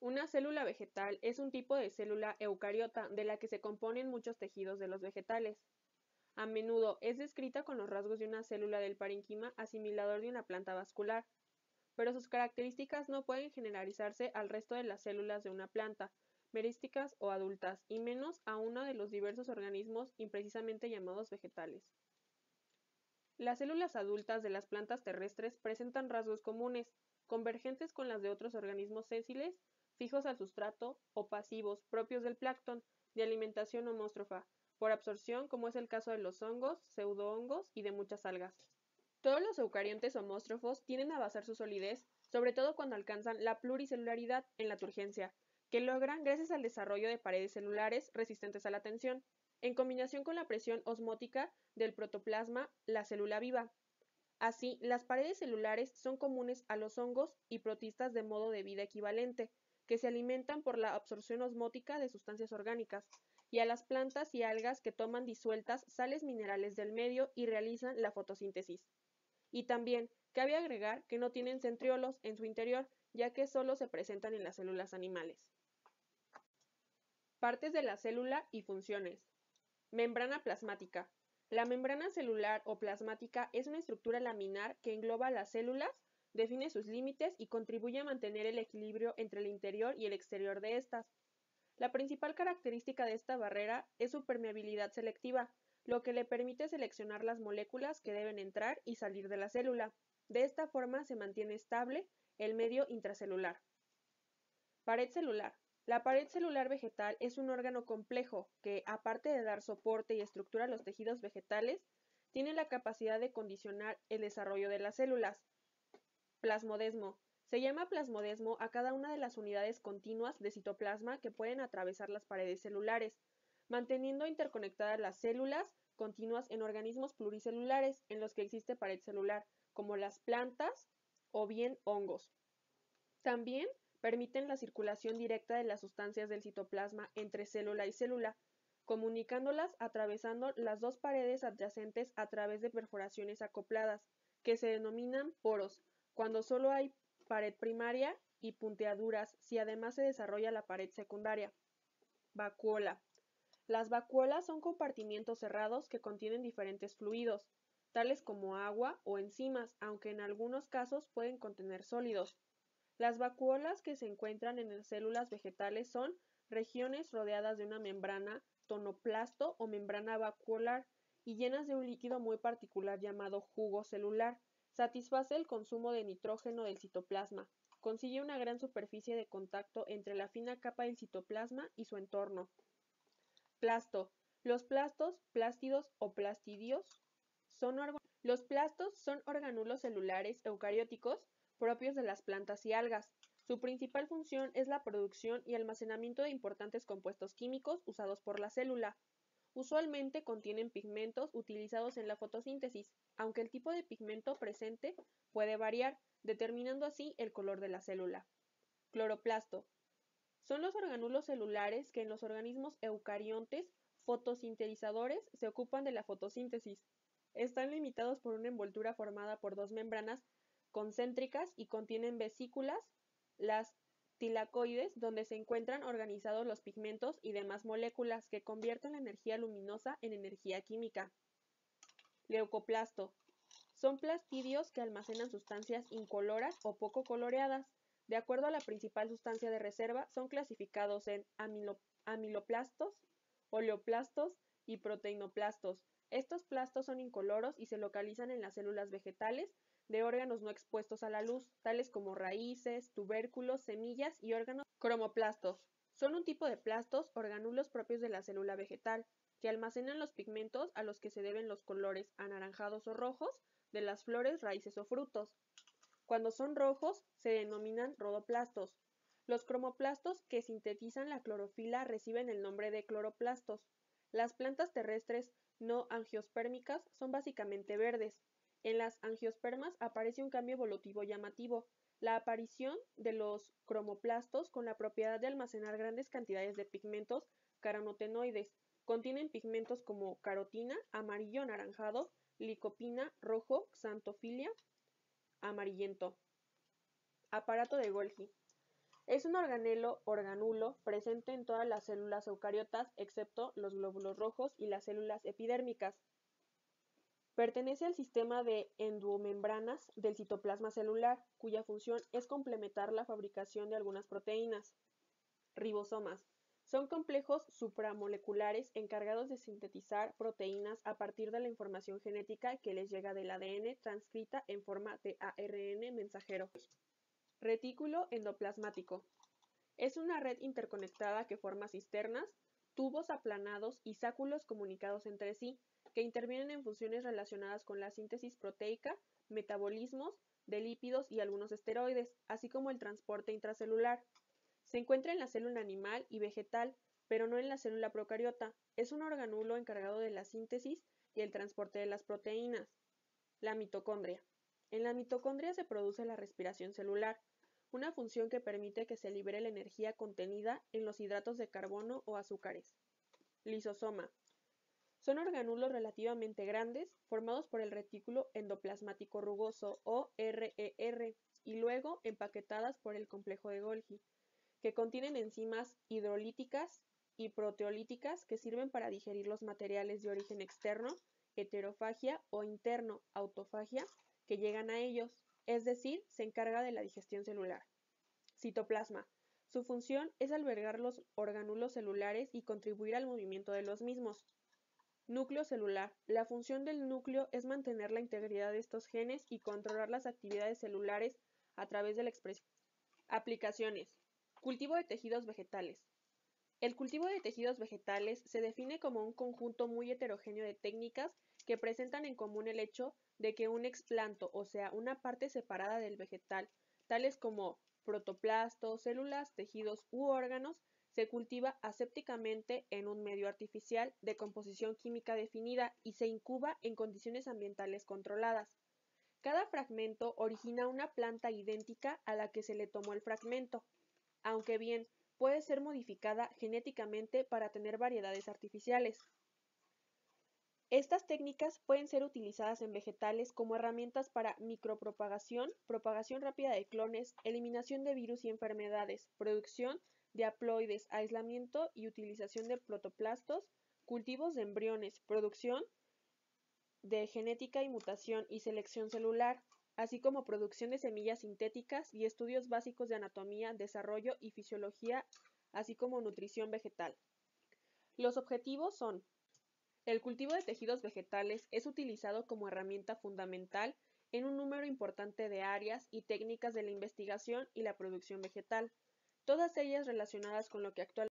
Una célula vegetal es un tipo de célula eucariota de la que se componen muchos tejidos de los vegetales. A menudo es descrita con los rasgos de una célula del parénquima asimilador de una planta vascular, pero sus características no pueden generalizarse al resto de las células de una planta, merísticas o adultas, y menos a uno de los diversos organismos imprecisamente llamados vegetales. Las células adultas de las plantas terrestres presentan rasgos comunes, convergentes con las de otros organismos sésiles, fijos al sustrato, o pasivos, propios del plancton, de alimentación homóstrofa, por absorción como es el caso de los hongos, pseudohongos y de muchas algas. Todos los eucariontes homóstrofos tienden a basar su solidez, sobre todo cuando alcanzan la pluricelularidad en la turgencia, que logran gracias al desarrollo de paredes celulares resistentes a la tensión, en combinación con la presión osmótica del protoplasma, la célula viva. Así, las paredes celulares son comunes a los hongos y protistas de modo de vida equivalente, que se alimentan por la absorción osmótica de sustancias orgánicas, y a las plantas y algas que toman disueltas sales minerales del medio y realizan la fotosíntesis. Y también cabe agregar que no tienen centriolos en su interior, ya que solo se presentan en las células animales. Partes de la célula y funciones. Membrana plasmática. La membrana celular o plasmática es una estructura laminar que engloba las células, define sus límites y contribuye a mantener el equilibrio entre el interior y el exterior de estas. La principal característica de esta barrera es su permeabilidad selectiva, lo que le permite seleccionar las moléculas que deben entrar y salir de la célula. De esta forma se mantiene estable el medio intracelular. Pared celular. La pared celular vegetal es un órgano complejo que, aparte de dar soporte y estructura a los tejidos vegetales, tiene la capacidad de condicionar el desarrollo de las células. Plasmodesmo. Se llama plasmodesmo a cada una de las unidades continuas de citoplasma que pueden atravesar las paredes celulares, manteniendo interconectadas las células continuas en organismos pluricelulares en los que existe pared celular, como las plantas o bien hongos. También permiten la circulación directa de las sustancias del citoplasma entre célula y célula, comunicándolas atravesando las dos paredes adyacentes a través de perforaciones acopladas, que se denominan poros, cuando solo hay pared primaria, y punteaduras si además se desarrolla la pared secundaria. Vacuola. Las vacuolas son compartimientos cerrados que contienen diferentes fluidos, tales como agua o enzimas, aunque en algunos casos pueden contener sólidos. Las vacuolas que se encuentran en las células vegetales son regiones rodeadas de una membrana tonoplasto o membrana vacuolar y llenas de un líquido muy particular llamado jugo celular. Satisface el consumo de nitrógeno del citoplasma. Consigue una gran superficie de contacto entre la fina capa del citoplasma y su entorno. Plasto. Los plastos, plástidos o plastidios Los plastos son orgánulos celulares eucarióticos propios de las plantas y algas. Su principal función es la producción y almacenamiento de importantes compuestos químicos usados por la célula. Usualmente contienen pigmentos utilizados en la fotosíntesis, aunque el tipo de pigmento presente puede variar, determinando así el color de la célula. Cloroplasto. Son los orgánulos celulares que en los organismos eucariontes fotosintetizadores se ocupan de la fotosíntesis. Están limitados por una envoltura formada por dos membranas concéntricas y contienen vesículas, las tilacoides, donde se encuentran organizados los pigmentos y demás moléculas que convierten la energía luminosa en energía química. Leucoplasto. Son plastidios que almacenan sustancias incoloras o poco coloreadas. De acuerdo a la principal sustancia de reserva, son clasificados en amiloplastos, oleoplastos y proteinoplastos. Estos plastos son incoloros y se localizan en las células vegetales de órganos no expuestos a la luz, tales como raíces, tubérculos, semillas y órganos. Cromoplastos. Son un tipo de plastos, orgánulos propios de la célula vegetal, que almacenan los pigmentos a los que se deben los colores anaranjados o rojos de las flores, raíces o frutos. Cuando son rojos, se denominan rodoplastos. Los cromoplastos que sintetizan la clorofila reciben el nombre de cloroplastos. Las plantas terrestres no angiospermicas son básicamente verdes. En las angiospermas aparece un cambio evolutivo llamativo, la aparición de los cromoplastos con la propiedad de almacenar grandes cantidades de pigmentos carotenoides. Contienen pigmentos como carotina, amarillo anaranjado, licopina, rojo, xantofilia, amarillento. Aparato de Golgi. Es un organelo organulo presente en todas las células eucariotas excepto los glóbulos rojos y las células epidérmicas. Pertenece al sistema de endomembranas del citoplasma celular, cuya función es complementar la fabricación de algunas proteínas. Ribosomas. Son complejos supramoleculares encargados de sintetizar proteínas a partir de la información genética que les llega del ADN transcrita en forma de ARN mensajero. Retículo endoplasmático. Es una red interconectada que forma cisternas, tubos aplanados y sáculos comunicados entre sí, que intervienen en funciones relacionadas con la síntesis proteica, metabolismos de lípidos y algunos esteroides, así como el transporte intracelular. Se encuentra en la célula animal y vegetal, pero no en la célula procariota. Es un organulo encargado de la síntesis y el transporte de las proteínas. La mitocondria. En la mitocondria se produce la respiración celular, una función que permite que se libere la energía contenida en los hidratos de carbono o azúcares. Lisosoma. Son organulos relativamente grandes, formados por el retículo endoplasmático rugoso o RER, y luego empaquetadas por el complejo de Golgi, que contienen enzimas hidrolíticas y proteolíticas que sirven para digerir los materiales de origen externo, heterofagia, o interno, autofagia, que llegan a ellos, es decir, se encarga de la digestión celular. Citoplasma. Su función es albergar los orgánulos celulares y contribuir al movimiento de los mismos. Núcleo celular. La función del núcleo es mantener la integridad de estos genes y controlar las actividades celulares a través de la expresión. Aplicaciones. Cultivo de tejidos vegetales. El cultivo de tejidos vegetales se define como un conjunto muy heterogéneo de técnicas que presentan en común el hecho de que un explanto, o sea, una parte separada del vegetal, tales como protoplastos, células, tejidos u órganos, se cultiva asépticamente en un medio artificial de composición química definida y se incuba en condiciones ambientales controladas. Cada fragmento origina una planta idéntica a la que se le tomó el fragmento, aunque bien puede ser modificada genéticamente para tener variedades artificiales. Estas técnicas pueden ser utilizadas en vegetales como herramientas para micropropagación, propagación rápida de clones, eliminación de virus y enfermedades, producción de haploides, aislamiento y utilización de protoplastos, cultivos de embriones, producción de genética y mutación y selección celular, así como producción de semillas sintéticas y estudios básicos de anatomía, desarrollo y fisiología, así como nutrición vegetal. Los objetivos son: el cultivo de tejidos vegetales es utilizado como herramienta fundamental en un número importante de áreas y técnicas de la investigación y la producción vegetal, todas ellas relacionadas con lo que actualmente